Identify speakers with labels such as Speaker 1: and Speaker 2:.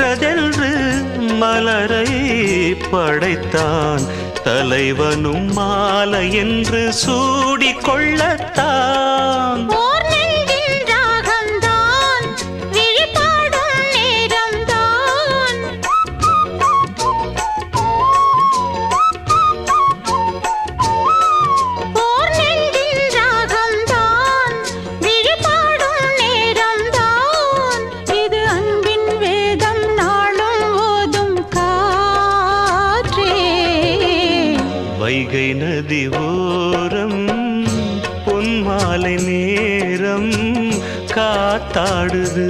Speaker 1: பெற்றதென்று மலரை படைத்தான். தலைவனும் மாலை என்று சூடிக்கொள்ளத்தான். வைகை நதி ஓரம் பொன்மாலை நேரம் காத்தாடுது.